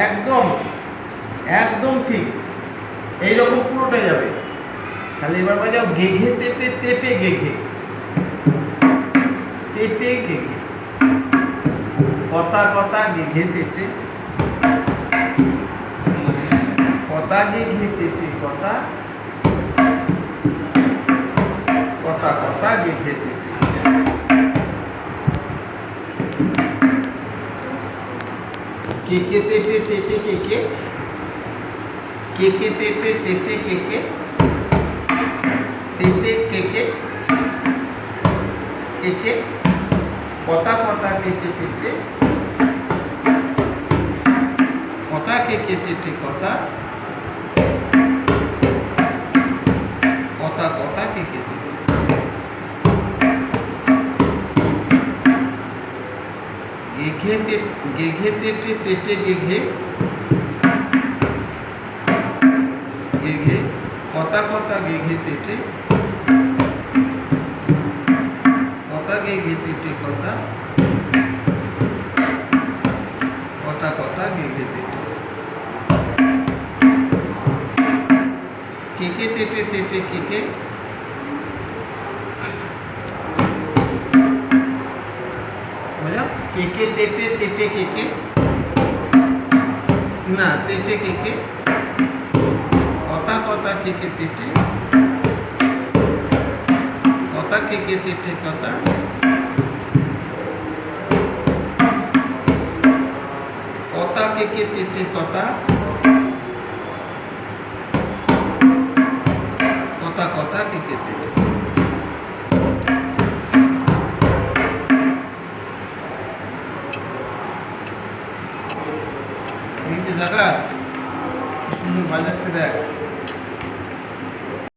একদম একদম ঠিক, এইরকম পুরোটা যাবে। তাহলে এবার বাজাও গেঘে তেটে তেটে গেঘে, তেটে গেঘে, কথা কথা গেঘে তেটে, কথা গেঘে তেটে কথা, কথা কথা গেঘে তেটে। কেকে তেটে তেটে কেকে, কেকে তেটে তেটে কেকে, তেটে কেকে, কেকে, কথা কথা কেকে তেটে, কথা কেকে তেটে কথা, কথা কথা কেকে তেটে। গেঘে তেটে তেটে গেঘে, গেঘে, কথা কথা গেঘে তেটে, কথা গেঘে তেটে কথা, কথা কথা গেঘে তেটে। কেকে তেটে তেটে কেকে, কেকে তেটে তেটে কেকে, না তেটে কেকে, কথা কথা কেকে তেটে, কথা কেকে তেটে কথা, কথা কেকে তেটে কথা, কথা কথা কেকে তেটে। এই যে জাগাস সুন্দর বাজাচ্ছে দেখ।